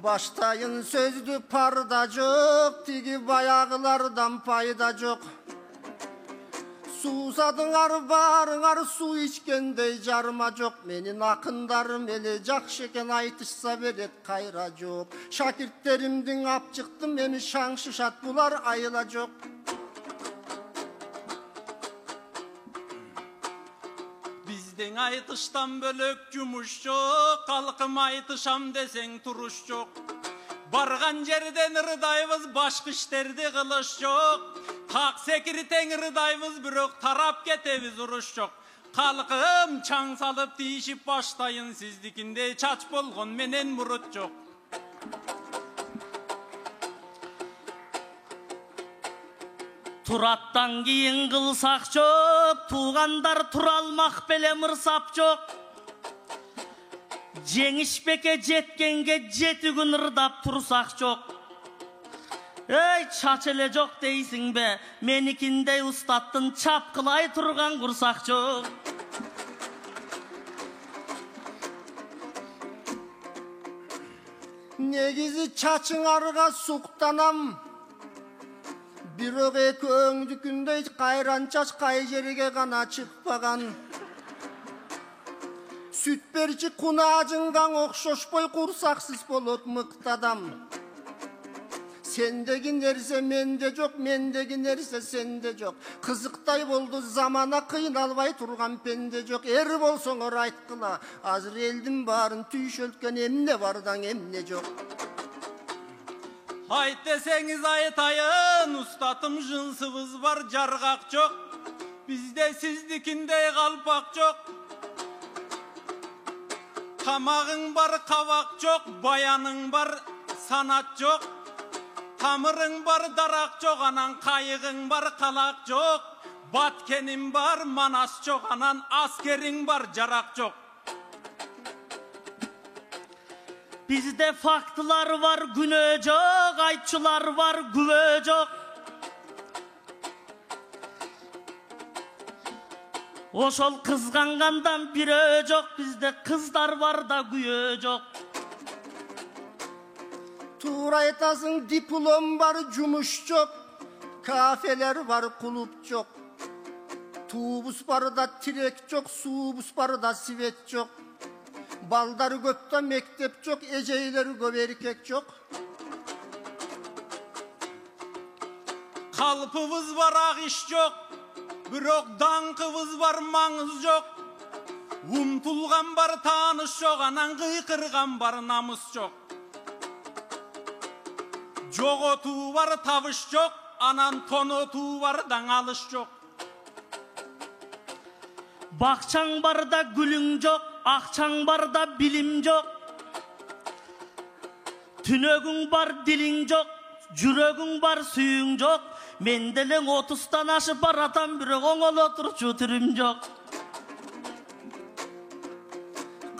Baştayın sözdü parda жоқ, tigi bayağılardan payda жоқ. Susadыңар барыңар, su içkendey jarma жоқ. Menin akındarım ele жақшы eken айтышса берет кайра жоқ. Şakirtlerimdin апчыктым мени шаңшышат, булар айыла жоқ. Bizden aytıştan bölök jumuş жоқ, kalkım aytışam deseng turuş жоқ. Bargan жерден ырдайбыз, башкы иштерди кылыш жоқ. Так секиртең ырдайбыз, бирок тарап кетебиз, уруш жоқ. Калкым чаң салып тийишип баштайын, сиздикиндей чач болгон менен мурут жоқ. Тураттан кийин кылсак жоқ, туугандар тура алмак белем ырсап жоқ. Жеңишпекке жеткенге 7 күн ырдап турсак жоқ. Ey чач эле жок дейсиң бе, меникиндей устаттын чапкылай турган курсак жок. Негизи чачыңарга суктанам, бирок эки өңдүкүндөй кайран чач кай жерге гана чыкпаган. Süt berçi kunacıngan okşoşboy kursaqsız bolot mıktadam. Sendegi nerse mende жоқ, mendegi nerse sende жоқ. Kızıktay boldu zamana kıynalbay turgan pende жоқ. Er bolsoңor aytkıla, azır eldim barın tüyşöltken emne bardan emne жоқ. Ayt deseniz aytayın, ustatım jınsıvız var, jargak жоқ. Bizde sizdikindey kalpak жоқ. Kamağın var, kavak жоқ, bayanın var, sanat жоқ. Tamırın var, darak жоқ, anan kayığın var, kalak жоқ. Batkenin var, manas жоқ, anan askerin var, jarak жоқ. Bizde faktılar var, günö жоқ, aytçılar var, güvö жоқ. Oşol kızgangandan birö жоқ, bizde kızlar var da güyö жоқ. Tuğra aytasın, diplom var, jumuş жоқ. Kafeler var, kulüp жоқ. Tuğbus var da tirek жоқ, suubus var da sivet жоқ. Baldar köpte mektep жоқ, ejeyler көп erkek жоқ. Kalpıvız var, ağış жоқ. Bирок даңқыбыз бар, маңыз жоқ. Умтулган бар, тааныш жоқ, анан кыйкырган бар, намыс жоқ. Жоготуу бар, табыш жоқ, анан тонотуу бар, даңалыш жоқ. Бакчаң бар да гүлүң жоқ, акчаң бар да билим жоқ. Түнөгүң бар, дилиң жоқ, жүрөгүң бар, сүйүң жоқ. Менделең 30'tan ашып баратам, бирок оңол отурчу түрүм жоқ.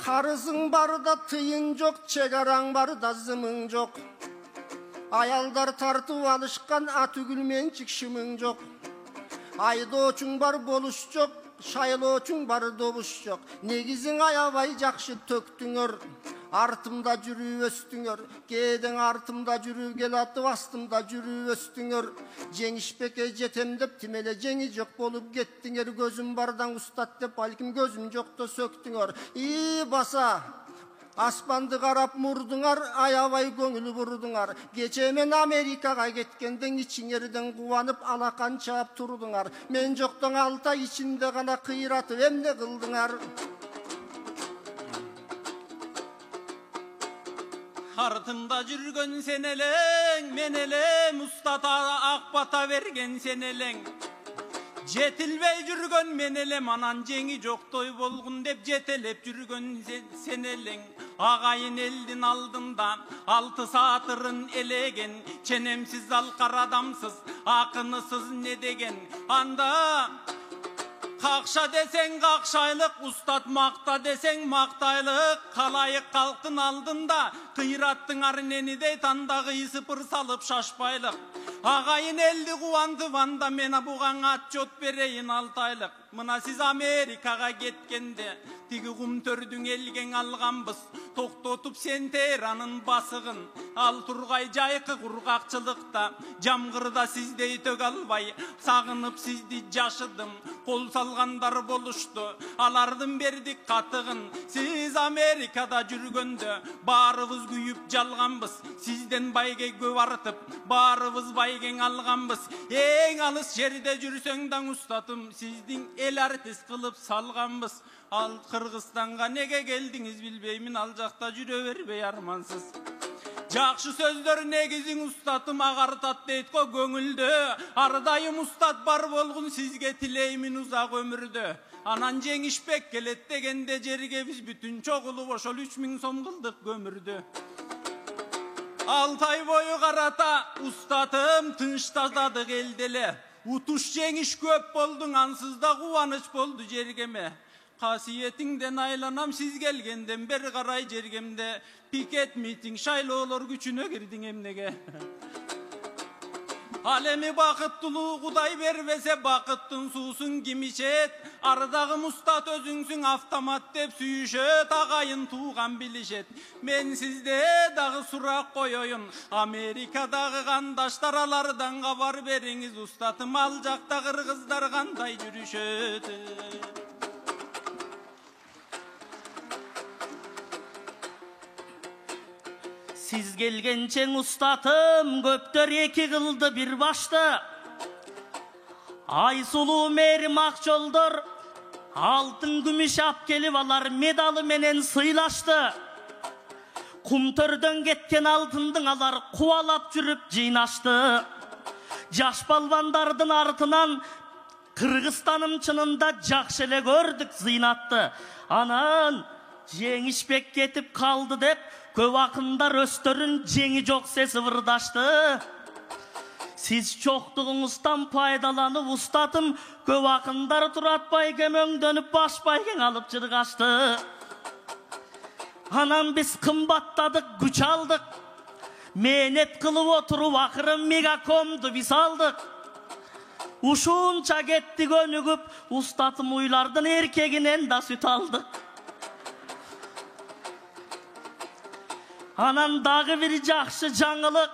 Карызың бар да тыйын жоқ, чегараң бар да зымың жоқ. Аялдар тартып алышкан, атүгүл менчик шымың жоқ. Айдоочуң бар, болуш жоқ, шайлоочуң бар, добуш жоқ. Негизиң аябай жакшы төктүңөр, артымда жүрүп өстүңөр. Кээден артымда жүрүп келатып, астымда жүрүп өстүңөр. Жеңишпекке жетем деп тимеле жеңи жоқ болуп кеттиңер. Көзүм бардан устат деп балким көзүм жокто сөктүңөр. Баса аспанды карап мурдуңар, аябай көңүл бурдуңар. Кече мен Америкага кеткенден ичиңерден кубанып алакан чаап турдуңар. Мен жоктон 6 ай ичинде гана кыйратып эмне кылдыңар? Артымда жүргөн sen элең, мен элем, устата акбата берген sen элең. Жетилбей жүргөн мен элем, анан жеңи жоктой болгун деп жетелеп жүргөн sen элең. Агайын элдин алдында 6 саатырын элеген, ченемсиз алкар адамсыз, акынысыз не деген. Анда какша десең какшайлык, устат макта десең мактайлык. Калайык калкын алдында кыйраттың арненидей танда кыйсыпыр салып шашпайлык. Agayın eldi kuvandı vanda mena buğan atçot bereyin 6 aylık. Mına siz Amerikaga getkende tigi kum tördün elgen alganbız. Toktotup sen Tehran'ın basıgın. Al Turgay jaykı kurgakçılıkta. Jamgırda sizdey tök albay. Sağınıp sizdi jaşıdım. Kol salgandar boluştu. Alardım berdik katığın. Siz Amerikada jürgöndö. Barыбыз güyüp jalganbız. Sizden baygay göv artıp. Barыбыз baygen alganbız. Eң alыс jerde jürsöңdan ustatım. Sizdin el artist kılıp salganbız. Al Kırgızstan'a nege geldiniz bilbeymin, al jakta jüre berbey armansız. Jakşı sözдөр negizin ustatım agartat deytko göңүлдө. Ardayım ustat bar bolgun sizge tileymin uzak ömürdö. Anan jеңишпек kelet degende jerge biz bütün çogulu boşol 3000 som kıldık gömürdö. 6 ay boyu karata ustatım tınçtadadık eldele. Utuş jеңiş köp boldun ansızda kuvanıç boldu jergeme. Kasiyetinden aylanam siz gelgenden beri karay jergemde. Piket miting şayloğlar güçüne girdin emnege. Alemi bakıttılığı kuday vervese bakıttın susun gimişet. Ardağım ustat özüngsün avtomat dep süyüşet. Ağayın tuğan bilişet. Men sizde dağı surak koyoyun. Amerika'dağı kandaşlar alardan kabar beriniz. Ustatım alacakta Kırgızlar kanday jürüşet. Siz gelgençen ustatım köptör eki kıldı bir başta. Aysulu merim akçoldur altın gümüş ap kelip alar medalı menen sıylaştı. Kumtörden ketken altındın alar kuvalap jürüp jıynaştı. Jaş balvandardın artынан Kırgızstanım çınında jakşele gördük zıynattı. Anan jеңишпек ketip kaldı dep köp akınдар östörün jеңi jok sesi vırdaştı. Siz çoktuğunuzdan paydalanıp ustatım köp akınдар turatpay kemöңdönüp baş baygen alıp jırgaştı. Anan biz kımbattadık güç aldık. Menet kılıp oturup akırın megakomdu biz aldık. Uşunça kettik önügüp ustatım uylardın erkeginen da süt aldık. Anan dağı bir jakşı жаңылык.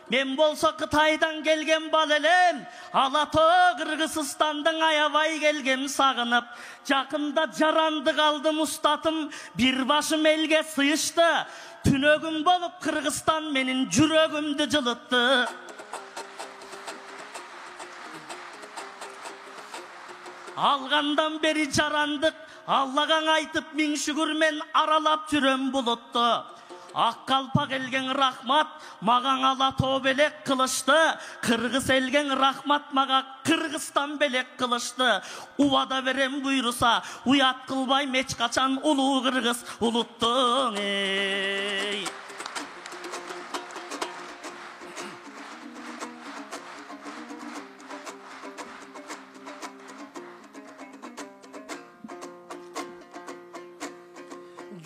Men bolsa Kıtaydan gelgen balelem. Alato Kırgızstan'dan ayabay gelgem sağınıp. Jakında jarandı kaldım ustatım. Bir başım elge sıyıştı. Tünögüm bolup Kırgızstan menin jürögümdü jılıttı. Algandan beri jarandık. Allah'an aytıp min şükür men aralap jüröm buluttu. Akkalpak elgen rahmat magan Alato belek kılıçtı. Kırgız elgen rahmat maga Kırgızstan belek kılıçtı. Uvada verem buyrusa uyat kılbay meç kaçan ulu Kırgız uluttun ey.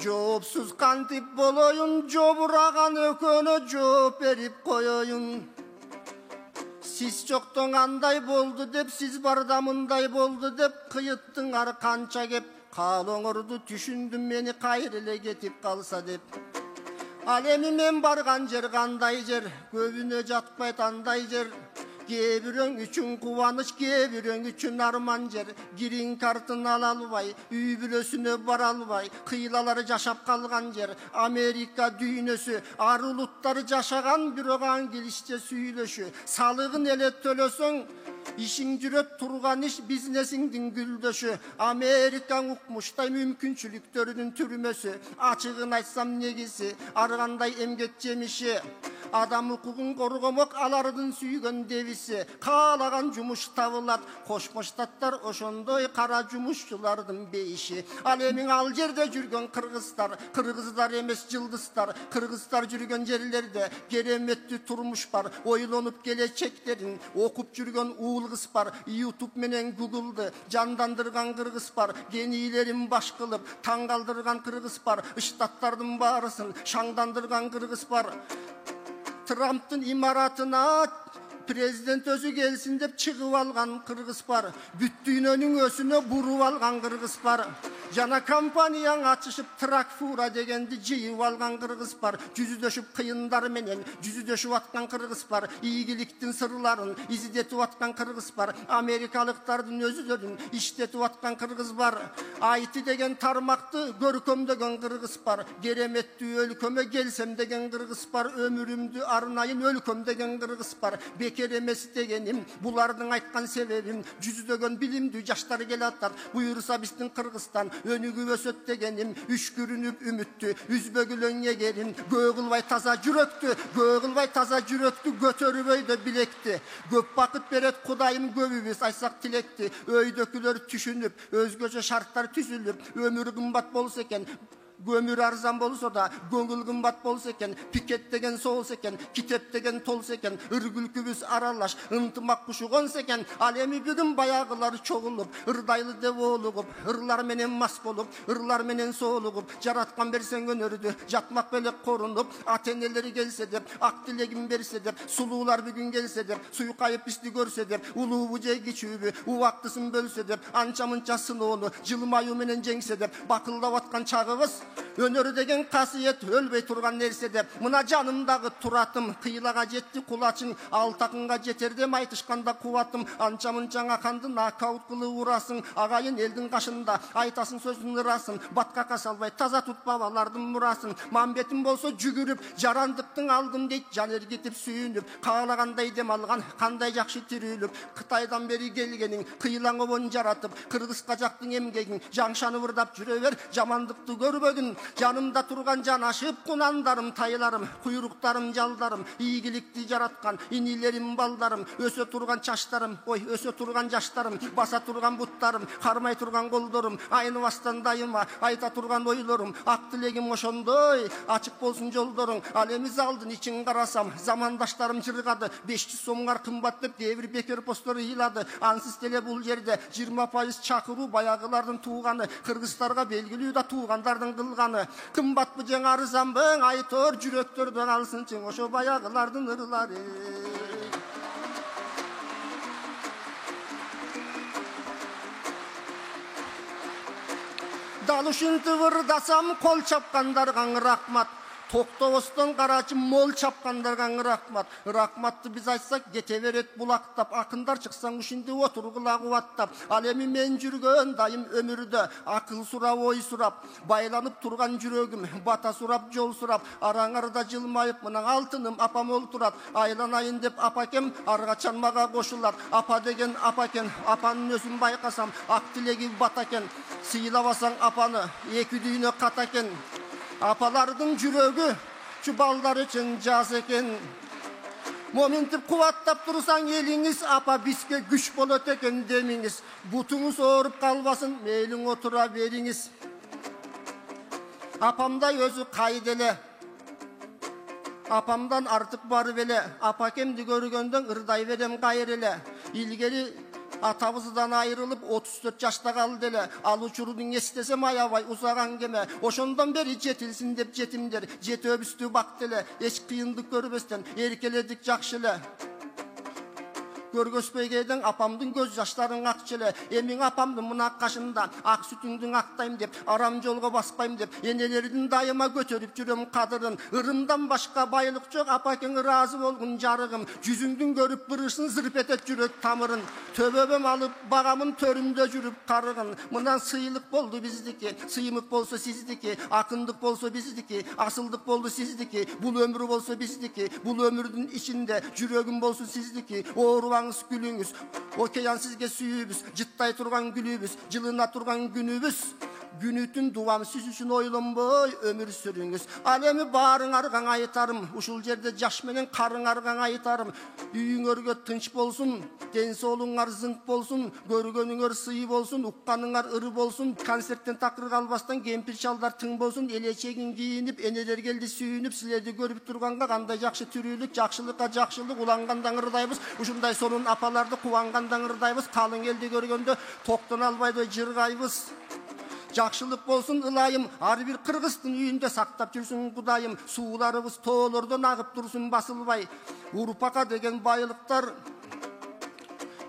Joopsuz kantip boloyun, joburagan ökönö жооп берип koyoyun. Siz çoktan anday boldu dep, siz barda mınday boldu dep, kıyıttın ar kança gep, kaloңорду түшүндүm meni kayrile ketip kalsa dep. Alemi men bargan jer kanday jer, köbüne jatpay tanday jer. Gebiröň üçün kuvanış, gebiröň üçün arman jer. Girin kartın alalbay, üy bülösüne baralbay, kıyılaları jaşap kalgan jer. Amerika düýnösü, ar ulutları jaşagan bir ogan gelişçe süýleşü. Salığın ele tölösöň, işin jüröp turgan iş biznesiңdin güldöşü. Amerikan ukmuştay mümkünçülüktörünün türmösü. Açıgın aytsam negisi, arganday emgek jemişi. Adam hukukun korgomok alardın süýgön devisi. Kalagan jumuş tabılat, koşmoştatlar oşondoy kara jumuşçulardın beyişi. Alemin al jerde jürgön Kırgızlar, Kırgızlar emes jıldızlar. Kırgızlar jürgön jerlerde geremetli turmuş bar. Oylonуp geleceklerin okup jürgön uğul kız bar. YouTube menen Google'dı jandandırgan Kırgız bar. Genilerin baş kılıp tangaldırgan Kırgız bar. Iştatlardın barısın şangdandırgan Kırgız bar. Trump'ın imaratına Prezident özü gelsin dep çıkıp algan Kırgız bar. Büttüğünün ösüne burup algan Kırgız bar. Jana kampaniyan açışıp trakfura degendi jıyıp algan Kırgız bar. Жүзүдөшүп кыйындар менен жүзүдөшүп аткан Кыргыз бар. Ийгиликтин сырларын издетип аткан Кыргыз бар. Америкалыктардын өзүлөрүн иштетип аткан Кыргыз бар. Айты деген тармакты көркөмдөгөн Кыргыз бар. Кереметтүү өлкөмө келсем деген Кыргыз бар. Өмүрүмдү арнайын өлкөм деген Кыргыз бар. Бекер эмес дегеним, булардын айткан себебим жүздөгөн билимдүү жаштар келатат. Буюрса биздин Кыргызстан өнүгүп өсөт дегеним, үшкүрүнүп үмүттү үзбөгүлөн эгерим. Көгүлбай таза жүрөктү, көгүлбай таза жүрөктү көтөрүбөйдө билекти. Көп бакыт берет Кудайым көбүбүз айсак тилекти. Өйдөкүлөр түшүнүп, өзгөчө шарттар түзүлүп, өмүр кымбат болсо экен. Gömür arzan bolsa da, göngül kımbat bolsa eken, piket degen soğulsa eken, kitep degen tolsa eken, ırgülkübüz aralaş, ıntımak kuşu konsa eken, alemi bugün bayağılar çoğulup, ırdaylı dev olup, ırlar menen mas bolup, ırlar menen soğulup, jaratkan bersen önördü, jatmak belek korunup, ateneleri gelse de, ak dilegim berse de, sulular bugün gelse de, suyu kayıp pisli görse de, ulu bucay geçübü, uvaktısın bölse de, ança mınça sınıonu, jılmayu menen jengse de, bakılda vatkan çağıvız, өнөрү деген касиет өлбөй турган нерсе деп мына жанымдагы туратым кыйлага жетти кулачың ал такынга жетер деп айтышканда кубатым анча мынча аканды нокаут кылып урасың агайын элдин кашында айтасың сөздүн ырасын баткакка салбай таза тут бабалардын мурасын мамбетим болсо жүгүрүп жарандыктын алдым дейт жан эргитип сүйүнүп каалагандай дем алган кандай жакшы тирүүлүп Кытайдан бери келгениң кыйлаң обон жаратып кыргызга жактың эмгегиң жаңшанып ырдап жүрө бер жамандыкты көрбөгүн жанымда турган жанашып кунандарым тайларым куйруктарым жалдарым ийгиликти жараткан инилерим балдарым өсө турган чачтарым ой өсө турган жаштарым баса турган буттарым кармай турган колдорум айныбастан дайыма айта турган ойлорум ак тилегим ошондой ачык болсун жолдоруң ал эми залдын ичин карасам замандаштарым жыргады 500 сомгар кымбат деп дебир бекер посттор ыйлады ансыз деле бул жерде 20% чакыруу баягылардын тууганы кыргыздарга белгилүү да туугандардын кылганы кымбатпы жең арзанбы айтор жүрөктөрдөн алсынчы ошо баягылардын ырлары дал ушинтип ырдасам кол чапкандарга рахмат Токтобостон карачы мол чапкандарга рахмат. Рахматты биз айтсак кете берет булактап. Акындар чыксаң ушинде отургула кубаттап. Ал эми мен жүргөн дайым өмүрдө акыл сурап, ой сурап, байланып турган жүрөгүм, бата сурап, жол сурап, араңарда жылмайып, мына алтыным апам олтурат. Айланайын деп апакем аргачан мага кошулат. Апа деген апа экен, апанын өзүн байкасам, ак тилеги бата экен. Сыйлабасаң апаны, эки дүйнө ката экен. Апалардын жүрөгү чубалдар үчүн жаз экен. Моментип кубаттап турсаң элиңиз, апа бизге күч болот экен демиңиз. Бутуңуз ооруп калбасын, мейлиң отура бериңиз. Апамдай өзү кайды эле. Апамдан артык бар беле. Апакемди көргөндөн ырдай берем кайыр эле. Илгери атабыздан айрылып 34 жашта калды эле. Ал учурдун эстесем аябай узаган кеме. Ошондон бери жетилсин деп жетимдер жетөбүздү бакты эле. Эч кыйындык көрбөстөн эркеледик жакшы эле. Көргөспөйгөйдөн апамдын көз жаштарын акчы эле. Эмиң апамдын мына кашында ак сүтүңдүн актайм деп, арам жолго баспайм деп, энелердин дайыма көтөрүп жүрөм кадырын. Ырымдан башка байлык жок, апакең ыраазы болгун жарыгым. Жүзүңдүн көрүп бырышын зырп этет жүрөк тамырын. Төбөбөм алып багамын төрүмдө жүрүп карыгын. Мындан сыйлык болду биздики, сыймык болсо сиздики, акындык болсо биздики, асылдык болду сиздики. Бул өмүр болсо биздики, бул өмүрдүн ичинде жүрөгүм болсун сиздики. Оорубаңыз күлүңүз, океан сизге сүйүүбүз, жыттай турган күлүүбүз, жылына турган күнүбүз. Günütün duvam siz üçün oylonboy ömür sürüңüz. Al emi barыңарга айтарым, ушул жерде жаш менен карыңарга айтарым. Үйүңөргө тынч болсун, ден соолуңар зыңк болсун, көргөнүңөр сый болсун, укканыңар ыры болсун, концерттен такыр калбастан кемпир чалдар тың болсун, элечегин кийинип, энелер келди сүйүнүп, силерди көрүп турганга кандай жакшы түрүүлүк, жакшылыкка жакшылык улангандан ырдайбыз. Ушундай сонун апаларды кубангандан ырдайбыз. Калың элди көргөндө токтон албайдай жыргайбыз. Жакшылык болсун ылайым, ар бир кыргыздын үйүндө сактап жүрсүн Кудайым. Сууларыбыз тоолордон агып турсун басылбай. Урпакка деген байлыктар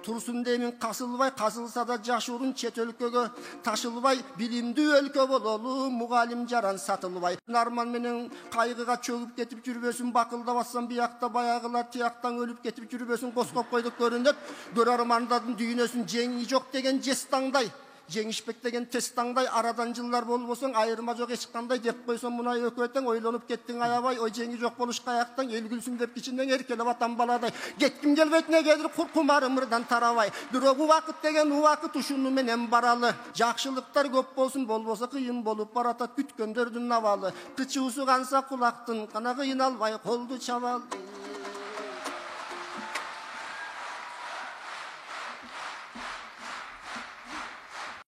турсун деймин касылбай, касылса да жашуурун чет өлкөгө ташылбай, билимдүү өлкө бололу, мугалим жаран сатылбай. Нарман менен кайгыга чөгүп кетип жүрбөсүн, бакылдап атсам биякта баягылар тияктан өлүп кетип жүрбөсүн, коскоп койдук көрүнөт. Көрөрмандардын дүйнөсүн жеңи жок деген жестаңдай. Жеңишпек деген тестаңдай, арадан жылдар болбосоң айырма жок эч кандай деп койсоң мына өкөтөң ойлонуп кеттиң аябай, ой жеңи жок болуш каяктан эл күлсүн деп кичинен эркелеп атам баладай. Кетким келбейт негедир кумарымырдан тарабай. Бирок убакыт деген убакыт ушуну менен баралы. Жакшылыктар көп болсун, болбосо кыйын болуп баратат күткөндөрдүн абалы. Кычуусу канса кулактын, кана кыйналбай колду чабалы.